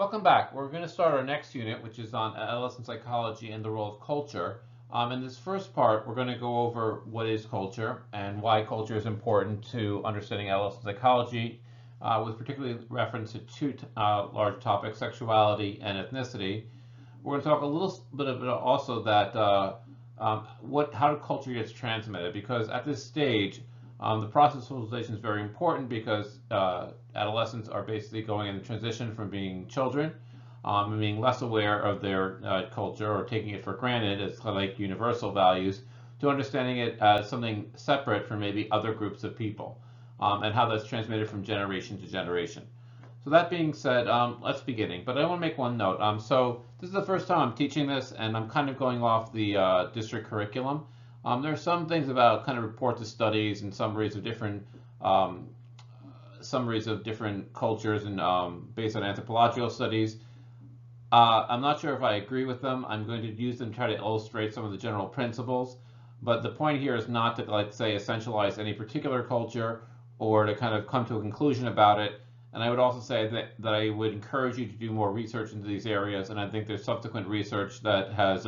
Welcome back. We're going to start our next unit, which is on adolescent psychology and the role of culture. In this first part, we're going to go over what is culture and why culture is important to understanding adolescent psychology, with particularly reference to two large topics, sexuality and ethnicity. We're going to talk a little bit about also that how culture gets transmitted, because at this stage, the process of socialization is very important because adolescents are basically going in the transition from being children and being less aware of their culture or taking it for granted as like universal values to understanding it as something separate from maybe other groups of people and how that's transmitted from generation to generation. So that being said, let's begin. But I want to make one note. So this is the first time I'm teaching this, and I'm kind of going off the district curriculum. There are some things about kind of reports of studies and summaries of different cultures and based on anthropological studies. I'm not sure if I agree with them. I'm going to use them to try to illustrate some of the general principles. But the point here is not to, let's say, essentialize any particular culture or to kind of come to a conclusion about it. And I would also say that I would encourage you to do more research into these areas. And I think there's subsequent research that has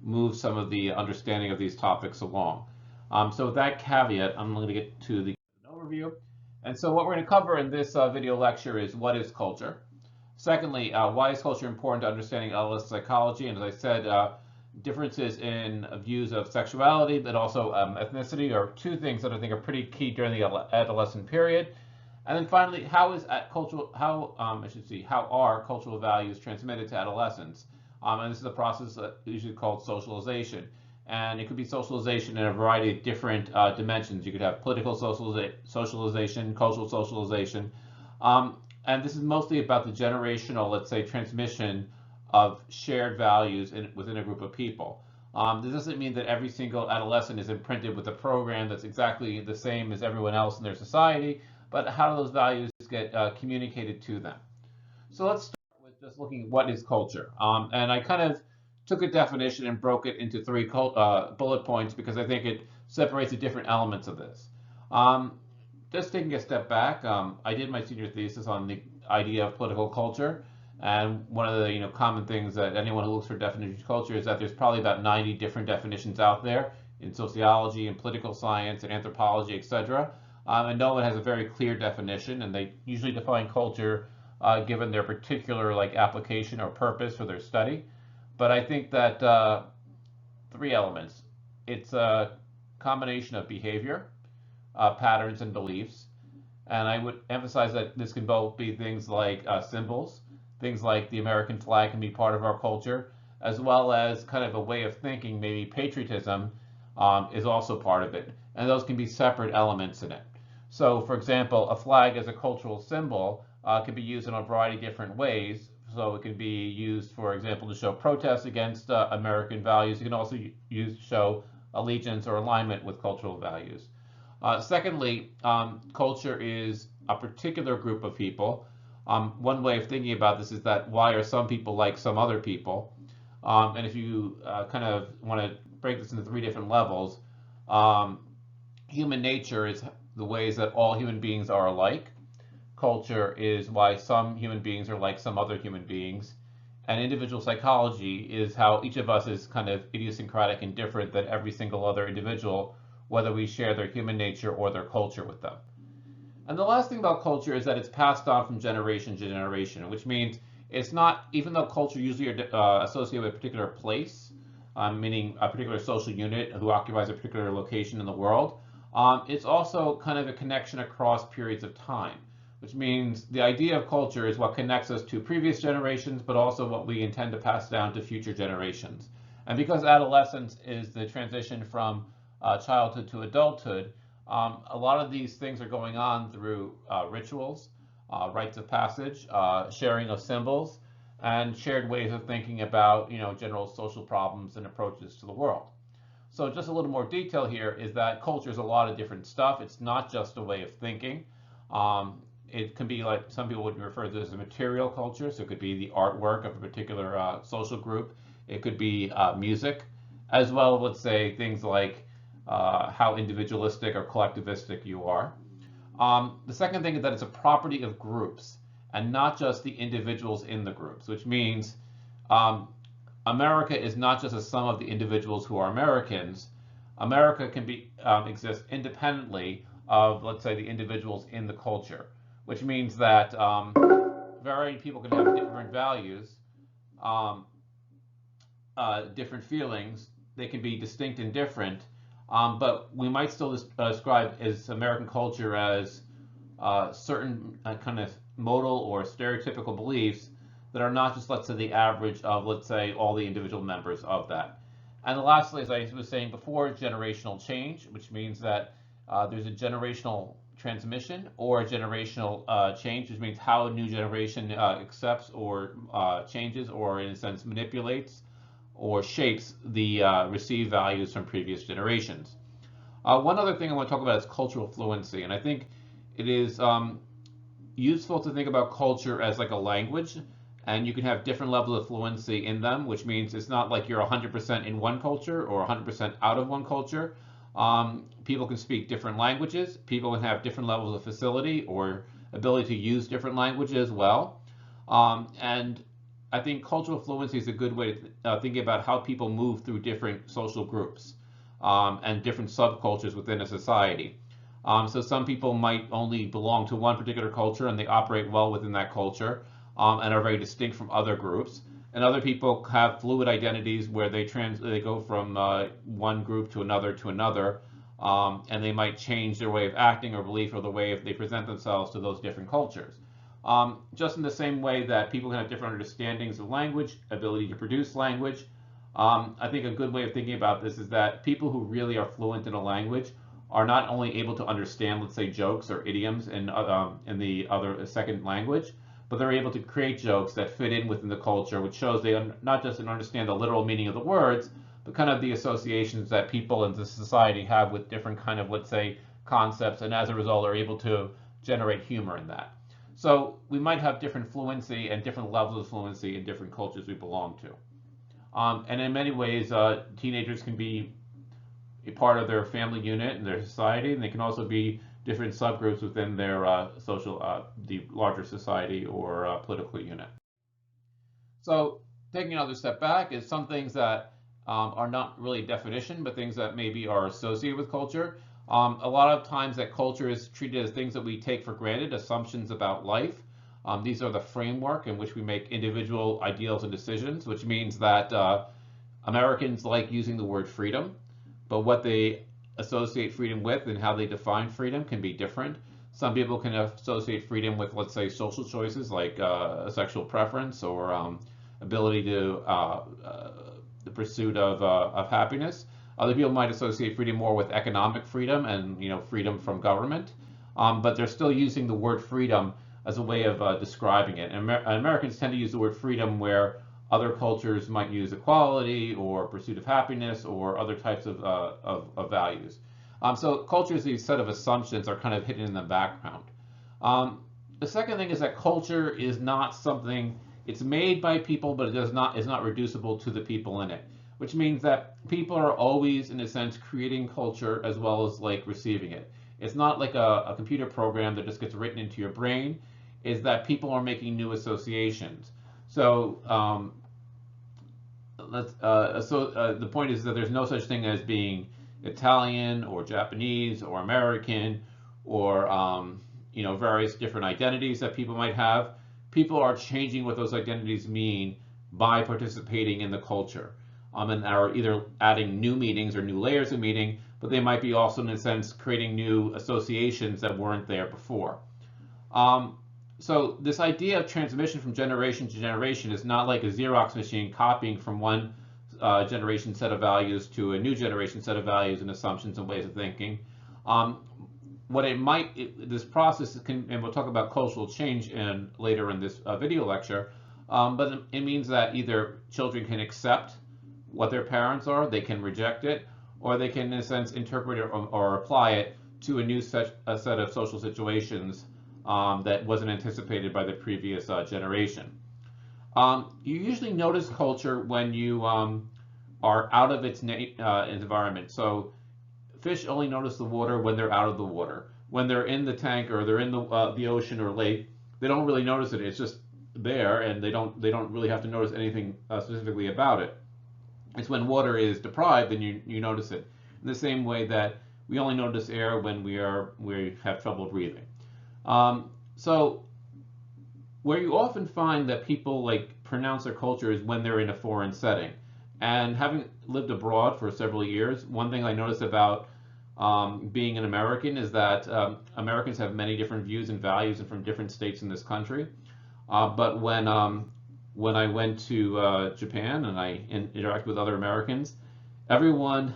move some of the understanding of these topics along. So with that caveat, I'm going to get to the overview. And so what we're going to cover in this video lecture is what is culture. Secondly, why is culture important to understanding adolescent psychology? And as I said, differences in views of sexuality, but also ethnicity are two things that I think are pretty key during the adolescent period. And then finally, how are cultural values transmitted to adolescents? And this is a process that usually called socialization. And it could be socialization in a variety of different dimensions. You could have political socialization, cultural socialization. And this is mostly about the generational, let's say, transmission of shared values within a group of people. This doesn't mean that every single adolescent is imprinted with a program that's exactly the same as everyone else in their society, but how do those values get communicated to them? So let's start with just looking at what is culture. And I kind of took a definition and broke it into three bullet points because I think it separates the different elements of this. Just taking a step back, I did my senior thesis on the idea of political culture. And one of the common things that anyone who looks for definition of culture is that there's probably about 90 different definitions out there in sociology and political science and anthropology, etc. And no one has a very clear definition, and they usually define culture given their particular application or purpose for their study. But I think that three elements. It's a combination of behavior, patterns, and beliefs. And I would emphasize that this can both be things like symbols, things like the American flag can be part of our culture, as well as kind of a way of thinking, maybe patriotism is also part of it. And those can be separate elements in it. So, for example, a flag as a cultural symbol can be used in a variety of different ways. So it can be used, for example, to show protest against American values. It can also use to show allegiance or alignment with cultural values. Secondly, culture is a particular group of people. One way of thinking about this is that why are some people like some other people? And if you kind of want to break this into three different levels, human nature is the ways that all human beings are alike. Culture is why some human beings are like some other human beings. And individual psychology is how each of us is kind of idiosyncratic and different than every single other individual, whether we share their human nature or their culture with them. And the last thing about culture is that it's passed on from generation to generation, which means it's not, even though culture usually are associated with a particular place, meaning a particular social unit who occupies a particular location in the world, it's also kind of a connection across periods of time, which means the idea of culture is what connects us to previous generations, but also what we intend to pass down to future generations. And because adolescence is the transition from childhood to adulthood, a lot of these things are going on through rituals, rites of passage, sharing of symbols, and shared ways of thinking about general social problems and approaches to the world. So just a little more detail here is that culture is a lot of different stuff. It's not just a way of thinking. It can be like some people would refer to this as a material culture. So it could be the artwork of a particular social group. It could be music, as well, let's say, things like how individualistic or collectivistic you are. The second thing is that it's a property of groups. and not just the individuals in the groups, which means um, America is not just a sum of the individuals who are Americans. America can exist independently of, let's say, the individuals in the culture, which means that varying people can have different values, um, different feelings. They can be distinct and different, but we might still describe as American culture as certain kind of modal or stereotypical beliefs that are not just, let's say, the average of, let's say, all the individual members of that. And lastly, as I was saying before, generational change, which means that there's a generational transmission or a generational change, which means how a new generation accepts or changes or, in a sense, manipulates or shapes the received values from previous generations. One other thing I want to talk about is cultural fluency, and I think it is useful to think about culture as like a language, and you can have different levels of fluency in them, which means it's not like you're 100% in one culture or 100% out of one culture. People can speak different languages. People can have different levels of facility or ability to use different languages as well. And I think cultural fluency is a good way to think about how people move through different social groups and different subcultures within a society. So some people might only belong to one particular culture and they operate well within that culture and are very distinct from other groups. And other people have fluid identities where they go from one group to another, and they might change their way of acting or belief or the way they present themselves to those different cultures. Just in the same way that people can have different understandings of language, ability to produce language. I think a good way of thinking about this is that people who really are fluent in a language are not only able to understand, let's say, jokes or idioms in the other second language, but they're able to create jokes that fit in within the culture, which shows they not just understand the literal meaning of the words, but kind of the associations that people in the society have with different kind of, let's say, concepts, and as a result are able to generate humor in that. So we might have different fluency and different levels of fluency in different cultures we belong to. And in many ways, teenagers can be a part of their family unit and their society, and they can also be different subgroups within their the larger society or political unit. So taking another step back is some things that are not really definition, but things that maybe are associated with culture. A lot of times that culture is treated as things that we take for granted, assumptions about life. These are the framework in which we make individual ideals and decisions, which means that Americans like using the word freedom, but what they associate freedom with and how they define freedom can be different. Some people can associate freedom with, let's say, social choices like a sexual preference or ability to the pursuit of happiness. Other people might associate freedom more with economic freedom and freedom from government, but they're still using the word freedom as a way of describing it. And Americans tend to use the word freedom where other cultures might use equality or pursuit of happiness or other types of values. So cultures, these set of assumptions are kind of hidden in the background. The second thing is that culture is not something, it's made by people, but is not reducible to the people in it, which means that people are always, in a sense, creating culture as well as like receiving it. It's not like a computer program that just gets written into your brain, is that people are making new associations. So the point is that there's no such thing as being Italian or Japanese or American or various different identities that people might have. People are changing what those identities mean by participating in the culture, and are either adding new meanings or new layers of meaning, but they might be also, in a sense, creating new associations that weren't there before. So this idea of transmission from generation to generation is not like a Xerox machine copying from one generation set of values to a new generation set of values and assumptions and ways of thinking. This process can, and we'll talk about cultural change later in this video lecture, but it means that either children can accept what their parents are, they can reject it, or they can, in a sense, interpret it or apply it to a new set of social situations that wasn't anticipated by the previous generation. You usually notice culture when you are out of its environment. So fish only notice the water when they're out of the water. When they're in the tank or they're in the ocean or lake, they don't really notice it. It's just there, and they don't really have to notice anything specifically about it. It's when water is deprived, then you notice it. In the same way that we only notice air when we have trouble breathing. So where you often find that people like pronounce their culture is when they're in a foreign setting. And having lived abroad for several years, one thing I noticed about being an American is that Americans have many different views and values and from different states in this country. But when I went to Japan and I interacted with other Americans, everyone,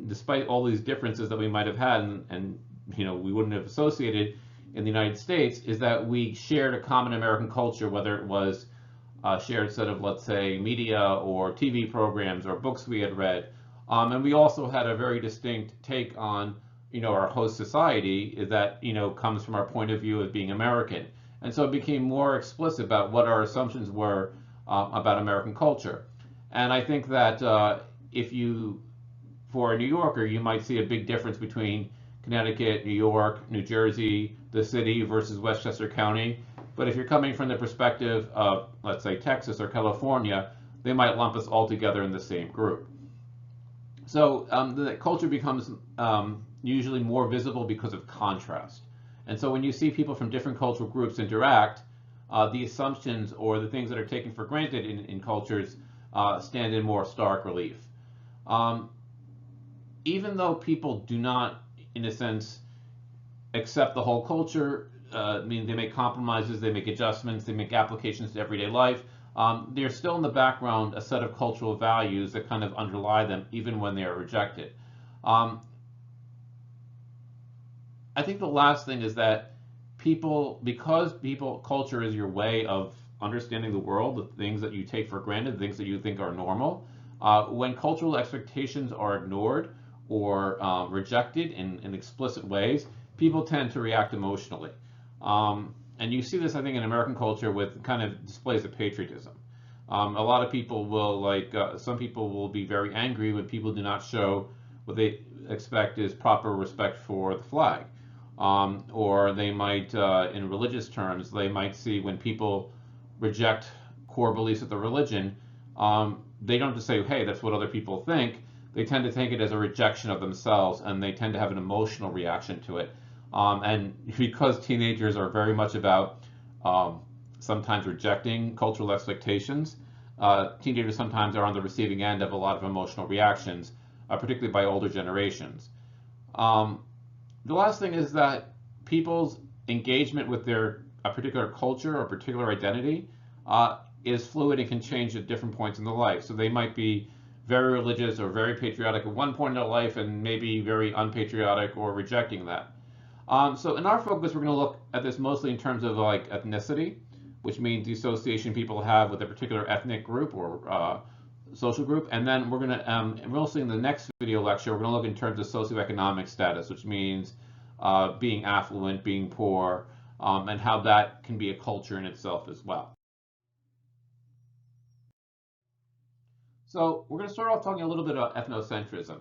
despite all these differences that we might have had and we wouldn't have associated in the United States, is that we shared a common American culture, whether it was a shared set of, let's say, media or TV programs or books we had read. And we also had a very distinct take on, our host society is that, comes from our point of view of being American. And so it became more explicit about what our assumptions were about American culture. And I think that for a New Yorker, you might see a big difference between Connecticut, New York, New Jersey, the city versus Westchester County. But if you're coming from the perspective of, let's say, Texas or California, they might lump us all together in the same group. So the culture becomes usually more visible because of contrast. And so when you see people from different cultural groups interact, the assumptions or the things that are taken for granted in cultures stand in more stark relief. Even though people do not, in a sense, accept the whole culture, they make compromises, they make adjustments, they make applications to everyday life, there's still in the background a set of cultural values that kind of underlie them even when they are rejected. I think the last thing is that because culture is your way of understanding the world, the things that you take for granted, the things that you think are normal, when cultural expectations are ignored or rejected in explicit ways, people tend to react emotionally. And you see this, I think, in American culture with kind of displays of patriotism. A lot of people will, some people will be very angry when people do not show what they expect is proper respect for the flag. Or they might, in religious terms, they might see when people reject core beliefs of the religion, they don't just say, hey, that's what other people think. They tend to take it as a rejection of themselves, and they tend to have an emotional reaction to it. And because teenagers are very much about sometimes rejecting cultural expectations, teenagers sometimes are on the receiving end of a lot of emotional reactions, particularly by older generations. The last thing is that people's engagement with a particular culture or particular identity is fluid and can change at different points in their life. So they might be very religious or very patriotic at one point in their life and maybe very unpatriotic or rejecting that. So in our focus, we're going to look at this mostly in terms of like ethnicity, which means the association people have with a particular ethnic group or social group. And then we're going to, mostly in the next video lecture, we're going to look in terms of socioeconomic status, which means being affluent, being poor, and how that can be a culture in itself as well. So we're going to start off talking a little bit about ethnocentrism.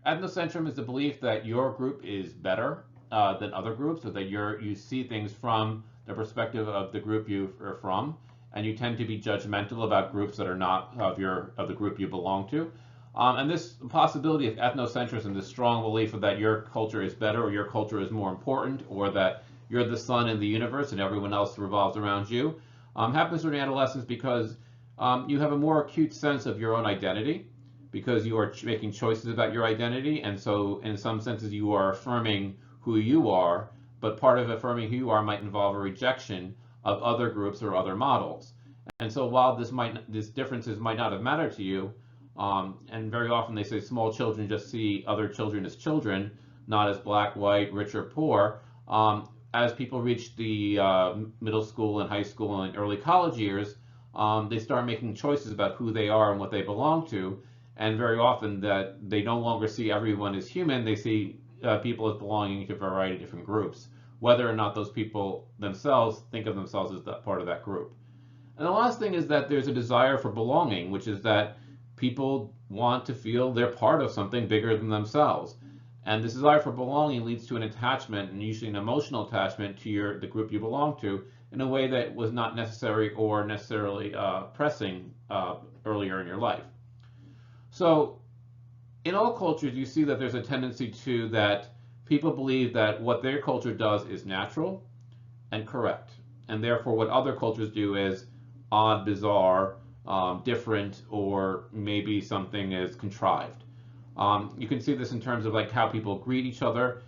Ethnocentrism is the belief that your group is better than other groups, so that you see things from the perspective of the group you are from, and you tend to be judgmental about groups that are not of the group you belong to. And this possibility of ethnocentrism, this strong belief that your culture is better or your culture is more important, or that you're the sun in the universe and everyone else revolves around you, happens during adolescence because you have a more acute sense of your own identity, because you are making choices about your identity, and so in some senses you are affirming who you are, but part of affirming who you are might involve a rejection of other groups or other models. And so while these differences might not have mattered to you, and very often they say small children just see other children as children, not as black, white, rich, or poor, as people reach the middle school and high school and early college years, they start making choices about who they are and what they belong to, and very often that they no longer see everyone as human, they see people as belonging to a variety of different groups, whether or not those people themselves think of themselves as that part of that group. And the last thing is that there's a desire for belonging, which is that people want to feel they're part of something bigger than themselves. And this desire for belonging leads to an attachment, and usually an emotional attachment to the group you belong to, in a way that was not necessary or necessarily pressing earlier in your life. So in all cultures, you see that there's a tendency to that people believe that what their culture does is natural and correct, and therefore what other cultures do is odd, bizarre, different, or maybe something is contrived. You can see this in terms of like how people greet each other.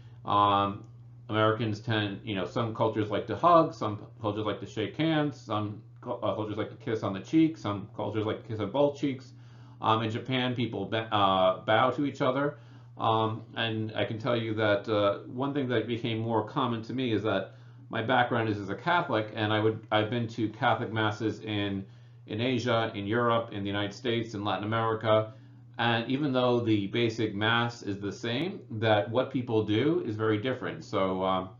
Americans tend, some cultures like to hug, some cultures like to shake hands, some cultures like to kiss on the cheek, some cultures like to kiss on both cheeks. In Japan, people bow to each other. And I can tell you that one thing that became more common to me is that my background is as a Catholic, and I've been to Catholic masses in Asia, in Europe, in the United States, in Latin America. And even though the basic mass is the same, that what people do is very different. So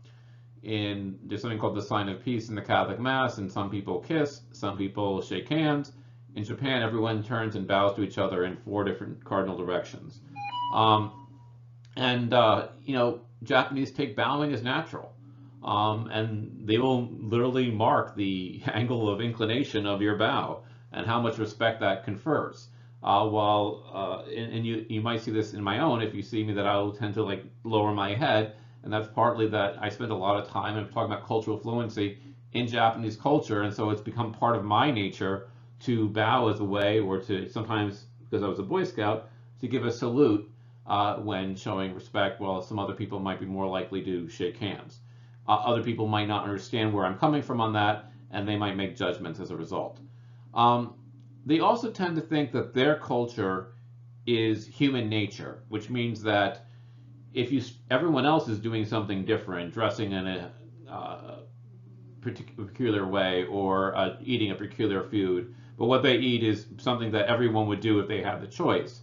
there's something called the sign of peace in the Catholic Mass, and some people kiss, some people shake hands. In Japan, everyone turns and bows to each other in 4 different cardinal directions. Japanese take bowing as natural. And they will literally mark the angle of inclination of your bow and how much respect that confers. You might see this in my own, if you see me, that I will tend to like lower my head, and that's partly that I spend a lot of time, I'm talking about cultural fluency, in Japanese culture, and so it's become part of my nature to bow as a way, or to sometimes, because I was a Boy Scout, to give a salute when showing respect, while some other people might be more likely to shake hands. Other people might not understand where I'm coming from on that, and they might make judgments as a result. They also tend to think that their culture is human nature, which means that if everyone else is doing something different, dressing in a peculiar way, or eating a peculiar food, but what they eat is something that everyone would do if they had the choice.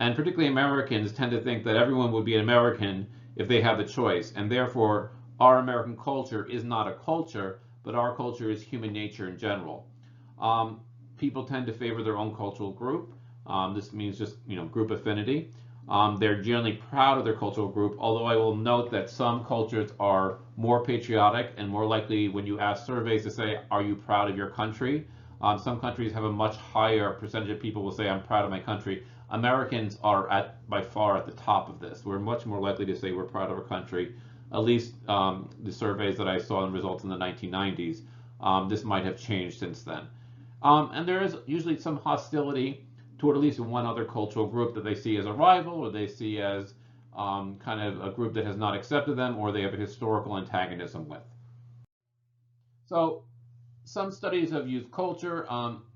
And particularly Americans tend to think that everyone would be an American if they had the choice, and therefore our American culture is not a culture, but our culture is human nature in general. People tend to favor their own cultural group. This means just group affinity. They're generally proud of their cultural group, although I will note that some cultures are more patriotic and more likely, when you ask surveys, to say, are you proud of your country? Some countries have a much higher percentage of people will say, I'm proud of my country. Americans are by far at the top of this. We're much more likely to say we're proud of our country. At least the surveys that I saw and results in the 1990s. This might have changed since then. And there is usually some hostility toward at least one other cultural group that they see as a rival, or they see as kind of a group that has not accepted them, or they have a historical antagonism with. So some studies have used culture.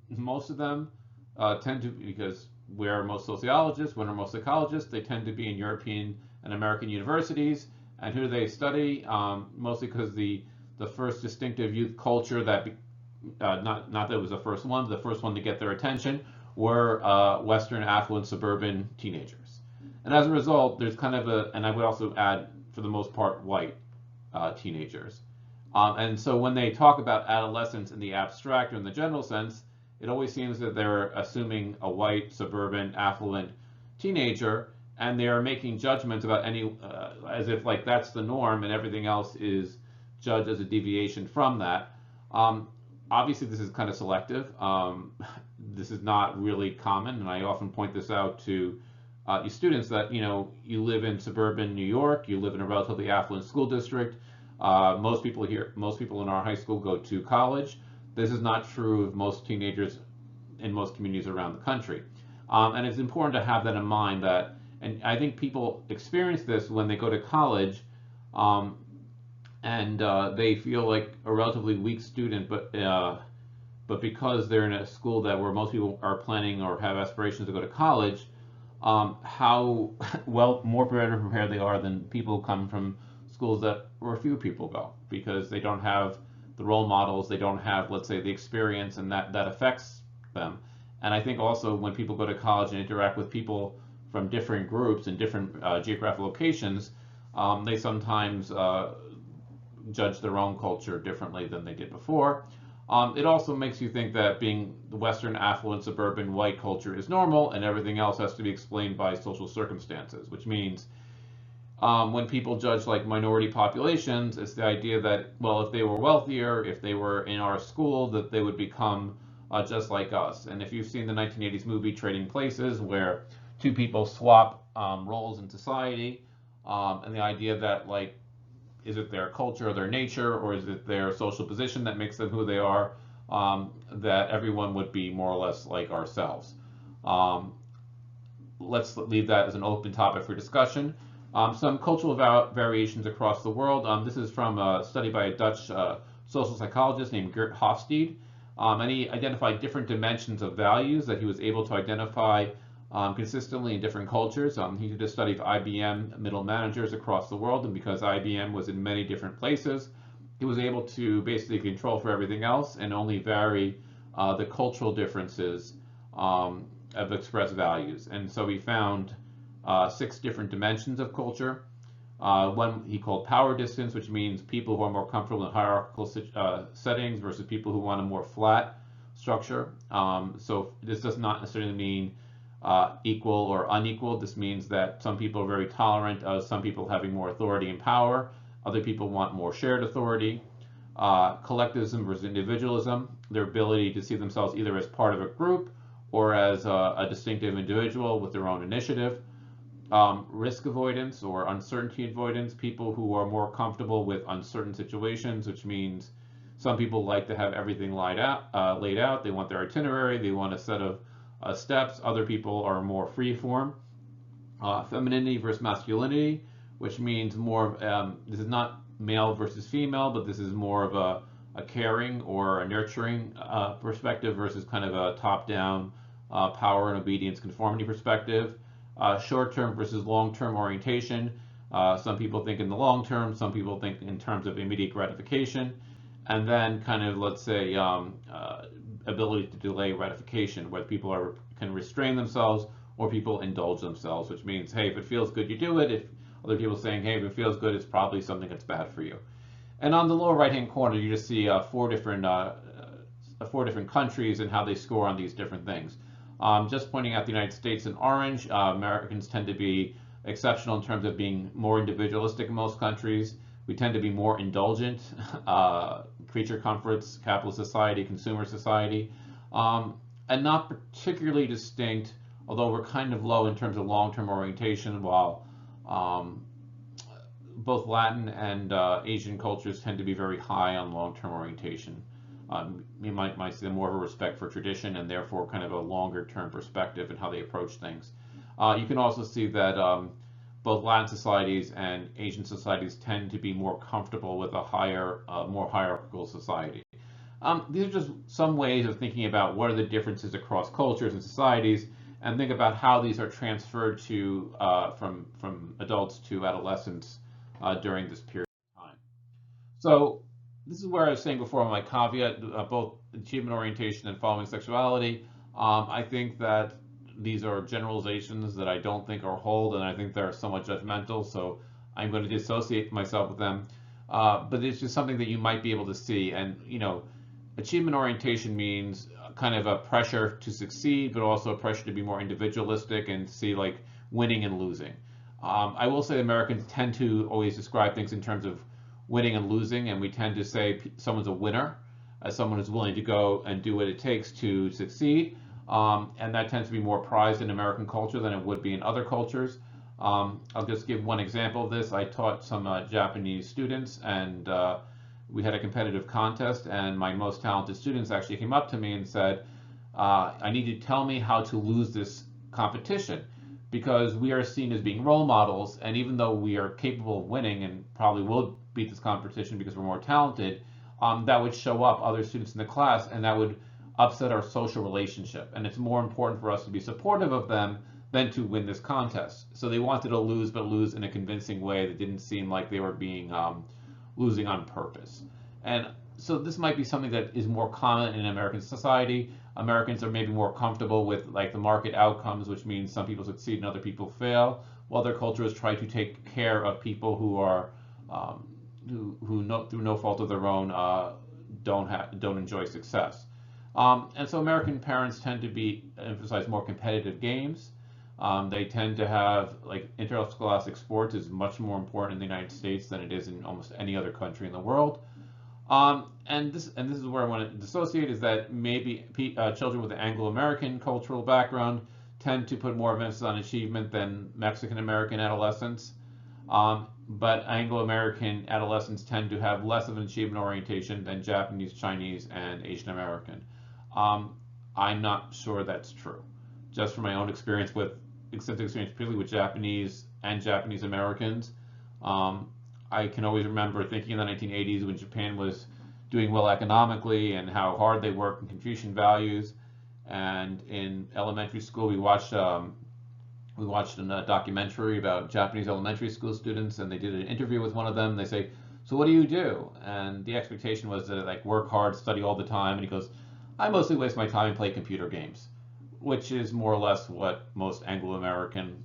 Most of them tend to, because where are most sociologists, when are most psychologists, they tend to be in European and American universities. And who do they study? Mostly because the first distinctive youth culture that, not that it was the first one to get their attention, were Western affluent suburban teenagers. And as a result, there's kind of and I would also add, for the most part, white teenagers. And so when they talk about adolescence in the abstract or in the general sense, it always seems that they're assuming a white, suburban, affluent teenager, and they are making judgments about as if like that's the norm and everything else is judged as a deviation from that. Obviously, this is kind of selective. This is not really common, and I often point this out to students that you live in suburban New York, you live in a relatively affluent school district. Most people in our high school go to college. This is not true of most teenagers in most communities around the country. And it's important to have that in mind, that, and I think people experience this when they go to college, and they feel like a relatively weak student, but because they're in a school where most people are planning or have aspirations to go to college, how more better prepared they are than people who come from schools where few people go, because they don't have the role models, they don't have, let's say, the experience, and that affects them. And I think also when people go to college and interact with people from different groups and different geographic locations, they sometimes judge their own culture differently than they did before. It also makes you think that being the Western affluent suburban white culture is normal and everything else has to be explained by social circumstances, which means When people judge like minority populations, it's the idea that, well, if they were wealthier, if they were in our school, that they would become just like us. And if you've seen the 1980s movie Trading Places, where two people swap roles in society, and the idea that, like, is it their culture or their nature, or is it their social position that makes them who they are, that everyone would be more or less like ourselves. Um, let's leave that as an open topic for discussion. Some cultural variations across the world. This is from a study by a Dutch social psychologist named Geert Hofstede. And he identified different dimensions of values that he was able to identify consistently in different cultures. He did a study of IBM middle managers across the world, and because IBM was in many different places, he was able to basically control for everything else and only vary the cultural differences of expressed values. And so he found 6 different dimensions of culture. One he called power distance, which means people who are more comfortable in hierarchical settings versus people who want a more flat structure. So this does not necessarily mean equal or unequal. This means that some people are very tolerant of some people having more authority and power. Other people want more shared authority. Collectivism versus individualism, their ability to see themselves either as part of a group or as a distinctive individual with their own initiative. Risk avoidance or uncertainty avoidance, people who are more comfortable with uncertain situations, which means some people like to have everything laid out. They want their itinerary, they want a set of steps. Other people are more free form. Femininity versus masculinity, which means more, this is not male versus female, but this is more of a caring or a nurturing perspective versus kind of a top-down power and obedience conformity perspective. Short-term versus long-term orientation. Some people think in the long term, some people think in terms of immediate gratification. And then kind of, let's say, ability to delay gratification, where people can restrain themselves or people indulge themselves, which means, hey, if it feels good, you do it. If other people saying, hey, if it feels good, it's probably something that's bad for you. And on the lower right-hand corner, you just see 4 different countries and how they score on these different things. Just pointing out the United States in orange, Americans tend to be exceptional in terms of being more individualistic in most countries. We tend to be more indulgent, creature comforts, capitalist society, consumer society, and not particularly distinct, although we're kind of low in terms of long-term orientation, while both Latin and Asian cultures tend to be very high on long-term orientation. You might see more of a respect for tradition and therefore kind of a longer-term perspective in how they approach things. You can also see that both Latin societies and Asian societies tend to be more comfortable with a higher, more hierarchical society. These are just some ways of thinking about what are the differences across cultures and societies, and think about how these are transferred to from adults to adolescents during this period of time. So this is where I was saying before my caveat, both achievement orientation and following sexuality. I think that these are generalizations that I don't think are hold, and I think they're somewhat judgmental, so I'm going to dissociate myself with them. But it's just something that you might be able to see. And, achievement orientation means kind of a pressure to succeed, but also a pressure to be more individualistic and see like winning and losing. I will say Americans tend to always describe things in terms of winning and losing, and we tend to say someone's a winner as someone who's willing to go and do what it takes to succeed. And that tends to be more prized in American culture than it would be in other cultures. I'll just give one example of this. I taught some Japanese students, and we had a competitive contest, and my most talented students actually came up to me and said, I need you to tell me how to lose this competition, because we are seen as being role models, and even though we are capable of winning and probably will beat this competition because we're more talented, that would show up other students in the class, and that would upset our social relationship. And it's more important for us to be supportive of them than to win this contest. So they wanted to lose, but lose in a convincing way that didn't seem like they were being losing on purpose. And so this might be something that is more common in American society. Americans are maybe more comfortable with like the market outcomes, which means some people succeed and other people fail, while their cultures try to take care of people who are through no fault of their own don't enjoy success. And so American parents tend to emphasize more competitive games. They tend to have, like, interscholastic sports is much more important in the United States than it is in almost any other country in the world. And this is where I want to dissociate, is that maybe children with an Anglo-American cultural background tend to put more emphasis on achievement than Mexican-American adolescents. But Anglo-American adolescents tend to have less of an achievement orientation than Japanese, Chinese, and Asian American. I'm not sure that's true. Just from my own experience with extensive experience, particularly with Japanese and Japanese Americans, I can always remember thinking in the 1980s when Japan was doing well economically and how hard they worked in Confucian values. And in elementary school, we watched a documentary about Japanese elementary school students, and they did an interview with one of them. They say, "So what do you do?" And the expectation was to, like, work hard, study all the time. And he goes, "I mostly waste my time and play computer games," which is more or less what most Anglo-American,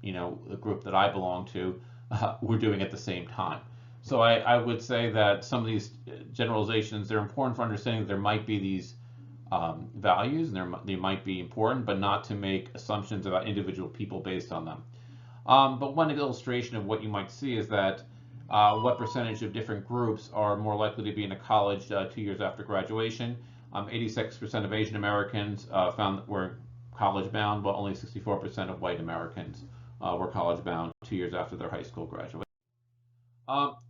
the group that I belong to, were doing at the same time. So I would say that some of these generalizations, they're important for understanding that there might be these values, and they might be important, but not to make assumptions about individual people based on them. But one illustration of what you might see is that what percentage of different groups are more likely to be in a college 2 years after graduation. 86% of Asian Americans found that were college bound, while only 64% of white Americans were college bound 2 years after their high school graduation.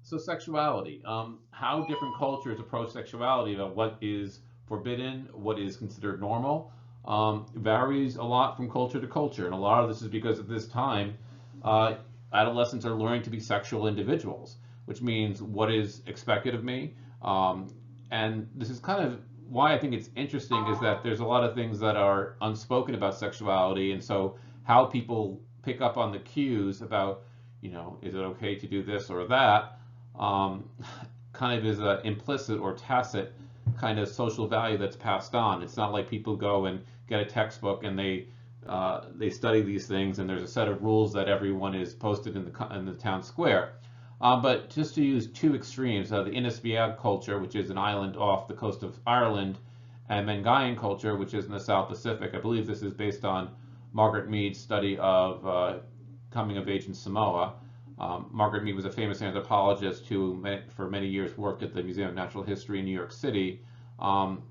So sexuality, how different cultures approach sexuality, about what is forbidden, what is considered normal, varies a lot from culture to culture. And a lot of this is because at this time, adolescents are learning to be sexual individuals, which means what is expected of me. And this is kind of why I think it's interesting, is that there's a lot of things that are unspoken about sexuality. And so how people pick up on the cues about, is it okay to do this or that, kind of is an implicit or tacit kind of social value that's passed on. It's not like people go and get a textbook and they study these things and there's a set of rules that everyone is posted in the town square. But just to use two extremes, the Inisbeag culture, which is an island off the coast of Ireland, and Mengayan culture, which is in the South Pacific. I believe this is based on Margaret Mead's study of coming of age in Samoa. Margaret Mead was a famous anthropologist who, for many years, worked at the Museum of Natural History in New York City. Two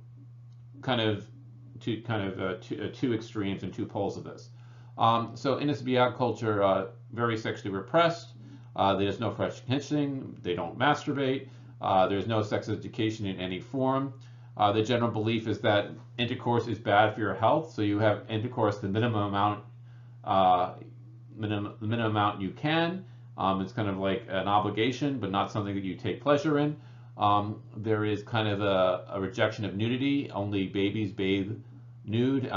extremes and two poles of this. So Inisbeag culture, very sexually repressed. There's no fresh kissing. They don't masturbate. There's no sex education in any form. The general belief is that intercourse is bad for your health, so you have intercourse the minimum amount you can. It's kind of like an obligation, but not something that you take pleasure in. There is kind of a rejection of nudity. Only babies bathe nude.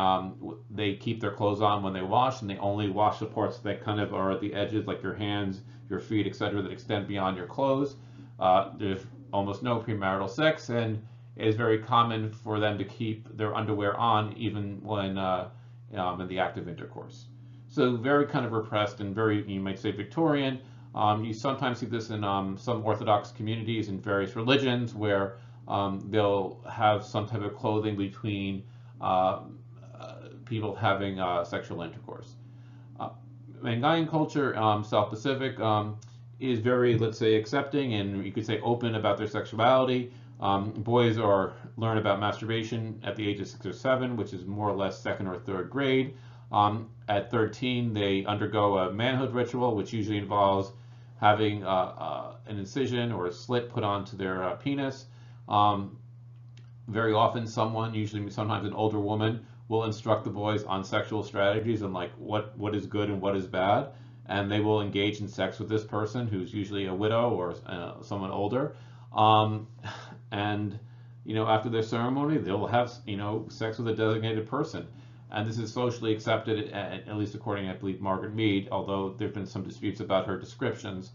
They keep their clothes on when they wash, and they only wash the parts that kind of are at the edges, like your hands, your feet, etc., that extend beyond your clothes. There's almost no premarital sex, and it is very common for them to keep their underwear on even when in the act of intercourse. So very kind of repressed and very, you might say, Victorian. You sometimes see this in some Orthodox communities in various religions, where they'll have some type of clothing between people having sexual intercourse. Mengayan culture, South Pacific, is very, let's say, accepting and you could say open about their sexuality. Boys learn about masturbation at the age of 6 or 7, which is more or less second or third grade. At 13, they undergo a manhood ritual, which usually involves having an incision or a slit put onto their penis. Very often, sometimes an older woman, will instruct the boys on sexual strategies and like what is good and what is bad, and they will engage in sex with this person, who's usually a widow or someone older. And after their ceremony, they'll have sex with a designated person. And this is socially accepted, at least according, I believe, Margaret Mead, although there have been some disputes about her descriptions,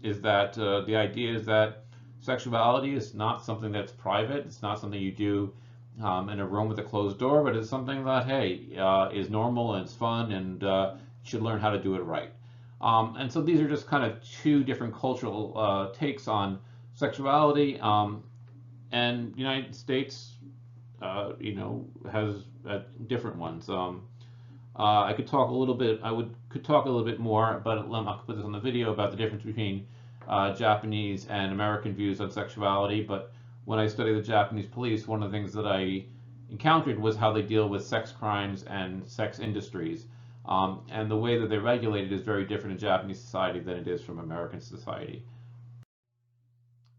is that the idea is that sexuality is not something that's private. It's not something you do in a room with a closed door, but it's something that, hey, is normal and it's fun, and you should learn how to do it right. And so these are just kind of two different cultural takes on sexuality. And the United States, has different ones. I could talk a little bit. Could talk a little bit more, but I'll put this on the video about the difference between Japanese and American views on sexuality. But when I studied the Japanese police, one of the things that I encountered was how they deal with sex crimes and sex industries. And the way that they regulate it is very different in Japanese society than it is from American society.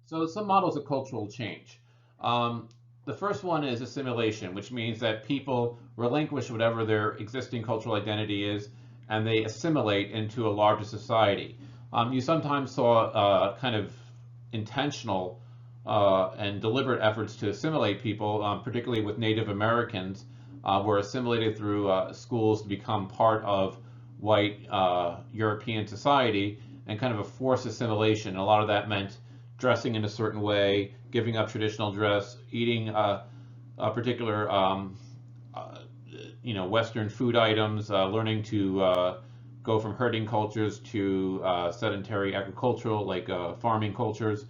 So some models of cultural change. The first one is assimilation, which means that people relinquish whatever their existing cultural identity is and they assimilate into a larger society. You sometimes saw kind of intentional and deliberate efforts to assimilate people, particularly with Native Americans, were assimilated through schools to become part of white European society, and kind of a forced assimilation. A lot of that meant dressing in a certain way, giving up traditional dress, eating a particular Western food items, learning to go from herding cultures to sedentary agricultural, like farming cultures.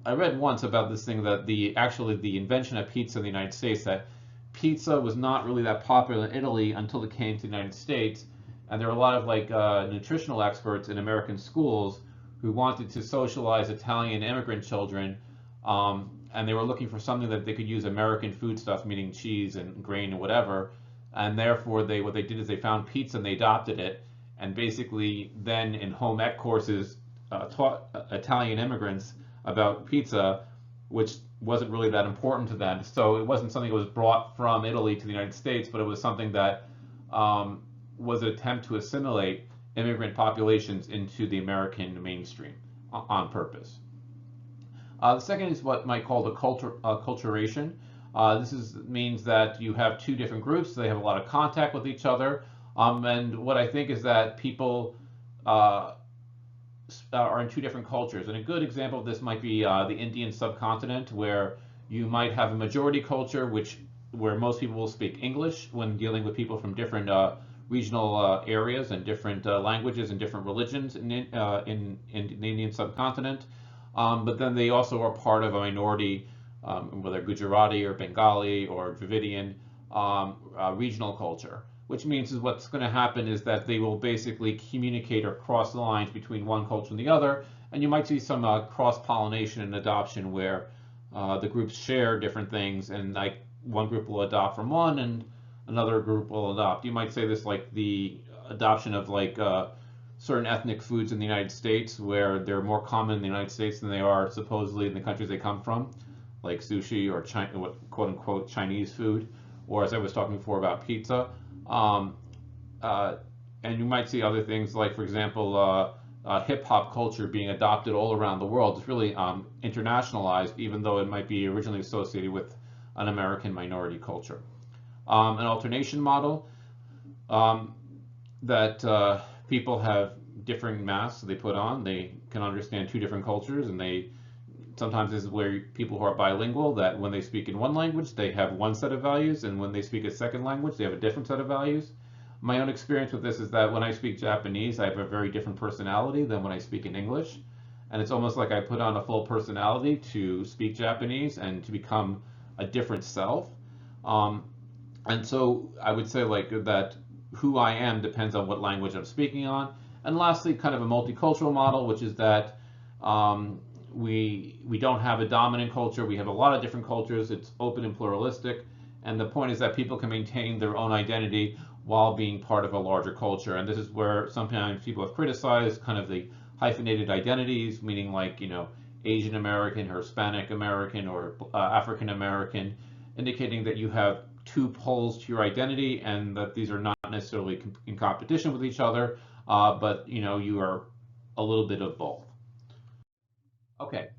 I read once about this thing that actually the invention of pizza in the United States, that pizza was not really that popular in Italy until it came to the United States, and there were a lot of nutritional experts in American schools who wanted to socialize Italian immigrant children, and they were looking for something that they could use American food stuff, meaning cheese and grain and whatever, and therefore what they did is they found pizza and they adopted it, and basically then in home ec courses taught Italian immigrants about pizza, which wasn't really that important to them. So it wasn't something that was brought from Italy to the United States, but it was something that was an attempt to assimilate immigrant populations into the American mainstream on purpose. The second is what might call the culturation. This means that you have two different groups. They have a lot of contact with each other. And what I think is that people are in two different cultures. And a good example of this might be the Indian subcontinent, where you might have a majority culture where most people will speak English when dealing with people from different regional areas and different languages and different religions in the Indian subcontinent. But then they also are part of a minority, whether Gujarati or Bengali or Dravidian regional culture, which means what's going to happen is that they will basically communicate or cross lines between one culture and the other, and you might see some cross-pollination and adoption where the groups share different things, and like one group will adopt from one and another group will adopt. You might say this like the adoption of certain ethnic foods in the United States, where they're more common in the United States than they are supposedly in the countries they come from, like sushi or quote unquote Chinese food, or as I was talking before about pizza. And you might see other things like, for example, hip hop culture being adopted all around the world. It's really internationalized, even though it might be originally associated with an American minority culture. An alternation model, that people have differing masks they put on. They can understand two different cultures, and sometimes this is where people who are bilingual, that when they speak in one language, they have one set of values, and when they speak a second language, they have a different set of values. My own experience with this is that when I speak Japanese, I have a very different personality than when I speak in English. And it's almost like I put on a full personality to speak Japanese and to become a different self. And so I would say that who I am depends on what language I'm speaking on. And lastly, kind of a multicultural model, which is that we don't have a dominant culture. We have a lot of different cultures. It's open and pluralistic. And the point is that people can maintain their own identity while being part of a larger culture. And this is where sometimes people have criticized kind of the hyphenated identities, meaning Asian American or Hispanic American or African American, indicating that you have two poles to your identity and that these are not necessarily in competition with each other, but you are a little bit of both. Okay.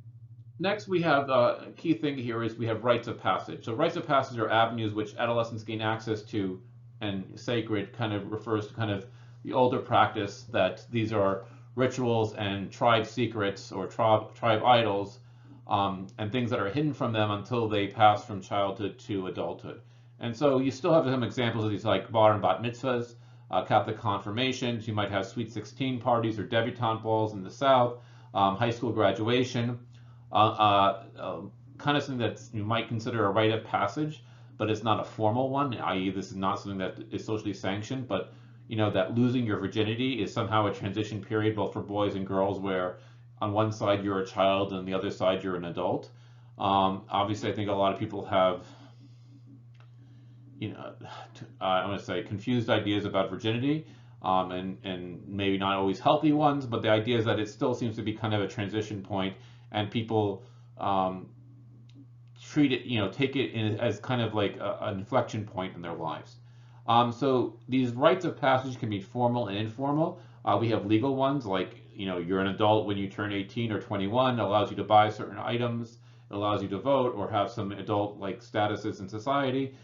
Next, we have a key thing here is we have rites of passage. So rites of passage are avenues which adolescents gain access to, and sacred kind of refers to kind of the older practice that these are rituals and tribe secrets or tribe idols, and things that are hidden from them until they pass from childhood to adulthood. And so you still have some examples of these like bar and bat mitzvahs, Catholic confirmations. You might have sweet 16 parties or debutante balls in the South, high school graduation, kind of something that you might consider a rite of passage. but it's not a formal one, i.e. this is not something that is socially sanctioned, but that losing your virginity is somehow a transition period both for boys and girls where on one side you're a child and on the other side you're an adult. Obviously, I think a lot of people have, I want to say confused ideas about virginity, and maybe not always healthy ones, but the idea is that it still seems to be kind of a transition point, and people treat it, take it as kind of like an inflection point in their lives. So these rites of passage can be formal and informal. We have legal ones like, you're an adult when you turn 18 or 21. It allows you to buy certain items. It allows you to vote or have some adult-like statuses in society.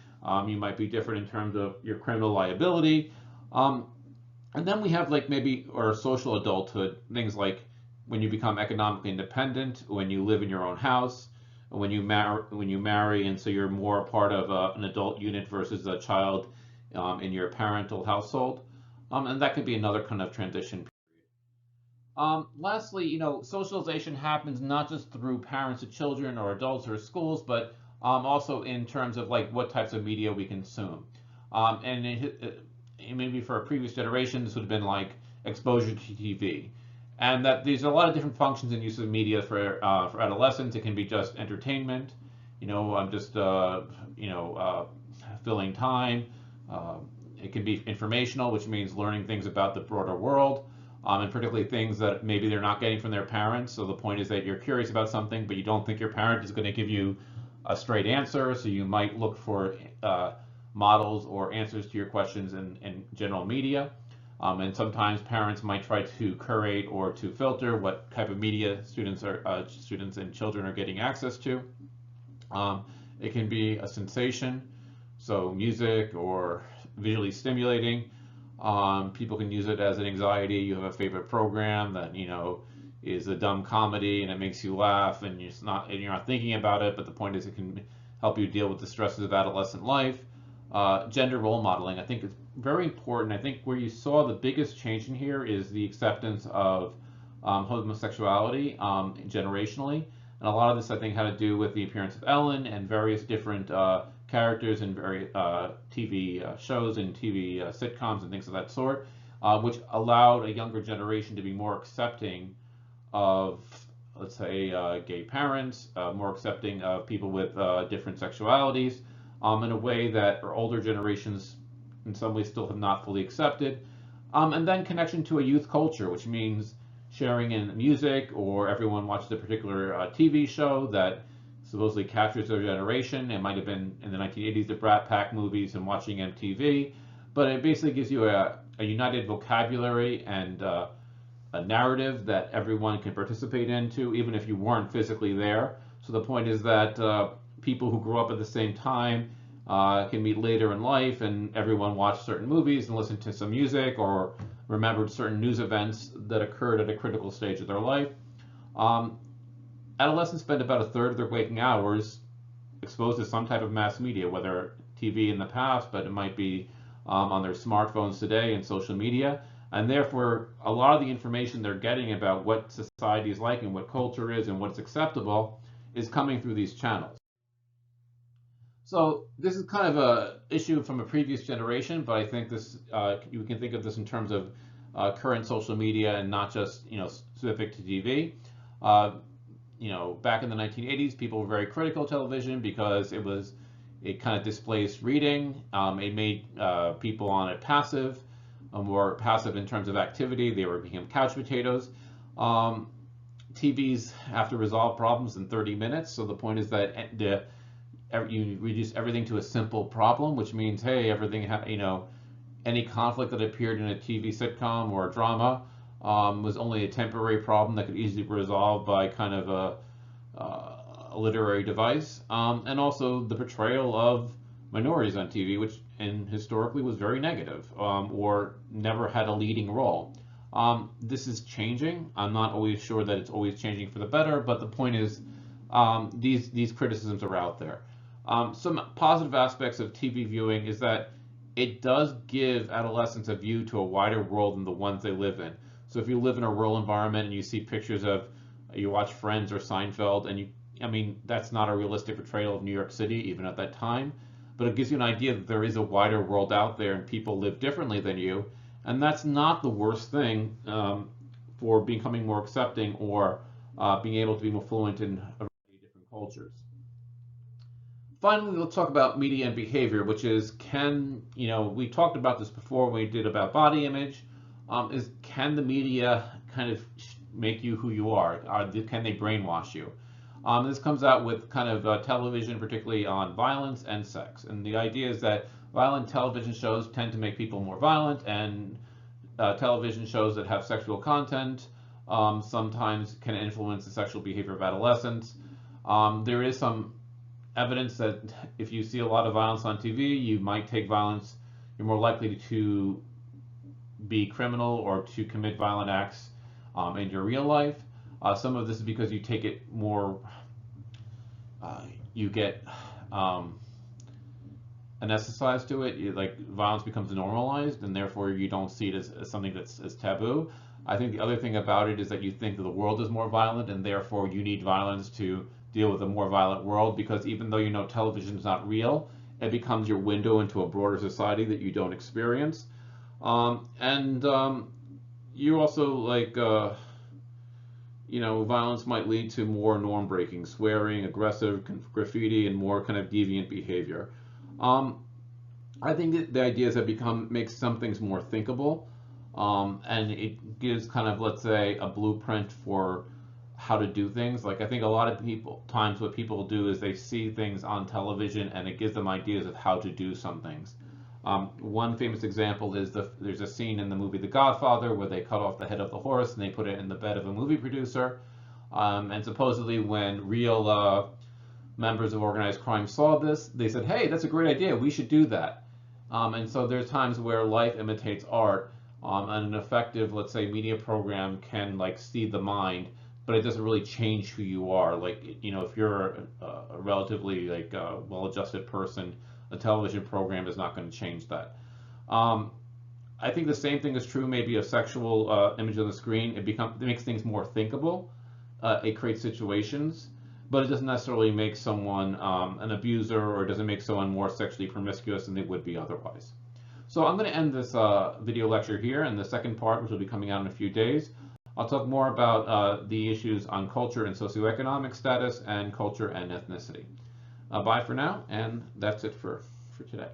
You might be different in terms of your criminal liability. And then we have like or social adulthood, things like when you become economically independent, when you live in your own house, when you marry, and so you're more a part of an adult unit versus a child in your parental household. And that could be another kind of transition period. Lastly, socialization happens not just through parents to children or adults or schools, but also in terms of like what types of media we consume. And maybe for a previous generation, this would have been like exposure to TV. And that there's a lot of different functions and use of media for adolescents. It can be just entertainment, I'm just filling time. It can be informational, which means learning things about the broader world, and particularly things that maybe they're not getting from their parents. So the point is that you're curious about something, but you don't think your parent is going to give you a straight answer. So you might look for models or answers to your questions in general media. And sometimes parents might try to curate or to filter what type of media students and children are getting access to. It can be a sensation, so music or visually stimulating. People can use it as an anxiety. You have a favorite program that is a dumb comedy and it makes you laugh, and you're not thinking about it. But the point is, it can help you deal with the stresses of adolescent life. Gender role modeling, I think, is very important. I think where you saw the biggest change in here is the acceptance of homosexuality generationally. And a lot of this, I think, had to do with the appearance of Ellen and various different characters in various TV shows and TV sitcoms and things of that sort, which allowed a younger generation to be more accepting of, let's say, gay parents, more accepting of people with different sexualities, in a way that our older generations in some ways still have not fully accepted. And then connection to a youth culture, which means sharing in music, or everyone watched a particular TV show that supposedly captures their generation. It might have been in the 1980s, the Brat Pack movies and watching MTV, but it basically gives you a united vocabulary and a narrative that everyone can participate into, even if you weren't physically there. So the point is that people who grew up at the same time can meet later in life, and everyone watched certain movies and listened to some music or remembered certain news events that occurred at a critical stage of their life. Adolescents spend about a third of their waking hours exposed to some type of mass media, whether TV in the past, but it might be on their smartphones today and social media. And therefore, a lot of the information they're getting about what society is like and what culture is and what's acceptable is coming through these channels. So this is kind of a issue from a previous generation, but I think this you can think of this in terms of current social media and not just specific to TV. Back in the 1980s, people were very critical of television because it kind of displaced reading. It made people on it passive, more passive in terms of activity. They became couch potatoes. TVs have to resolve problems in 30 minutes. So the point is that you reduce everything to a simple problem, which means, hey, any conflict that appeared in a TV sitcom or a drama was only a temporary problem that could easily be resolved by kind of a literary device. And also the portrayal of minorities on TV, which historically was very negative, or never had a leading role. This is changing. I'm not always sure that it's always changing for the better, but the point is these criticisms are out there. Some positive aspects of TV viewing is that it does give adolescents a view to a wider world than the ones they live in. So if you live in a rural environment and you see pictures of, you watch Friends or Seinfeld, and that's not a realistic portrayal of New York City, even at that time. but it gives you an idea that there is a wider world out there and people live differently than you, and that's not the worst thing for becoming more accepting or being able to be more fluent in a variety of different cultures. Finally, let's talk about media and behavior, which is we talked about this before when we did about body image, is can the media kind of make you who you are? Can they brainwash you? This comes out with kind of television, particularly on violence and sex. And the idea is that violent television shows tend to make people more violent, and television shows that have sexual content sometimes can influence the sexual behavior of adolescents. There is some evidence that if you see a lot of violence on TV, you might take violence, you're more likely to be criminal or to commit violent acts in your real life. Some of this is because you take it more, you get anesthetized to it, like violence becomes normalized, and therefore you don't see it as something that's as taboo. I think the other thing about it is that you think that the world is more violent, and therefore you need violence to deal with a more violent world, because even though you know television is not real, it becomes your window into a broader society that you don't experience. You also violence might lead to more norm breaking, swearing, aggressive graffiti, and more kind of deviant behavior. I think that the idea is that makes some things more thinkable, and it gives kind of, let's say, a blueprint for how to do things. Like, I think a lot of times what people do is they see things on television and it gives them ideas of how to do some things. One famous example is there's a scene in the movie The Godfather where they cut off the head of the horse and they put it in the bed of a movie producer. And supposedly when real members of organized crime saw this, they said, hey, that's a great idea, we should do that. And so there's times where life imitates art, and an effective, let's say, media program can like seed the mind, but it doesn't really change who you are. Like, if you're a relatively well-adjusted person, a television program is not going to change that. I think the same thing is true maybe of sexual image on the screen. It makes things more thinkable. It creates situations, but it doesn't necessarily make someone an abuser, or it doesn't make someone more sexually promiscuous than they would be otherwise. So I'm going to end this video lecture here, and the second part, which will be coming out in a few days, I'll talk more about the issues on culture and socioeconomic status and culture and ethnicity. Bye for now, and that's it for today.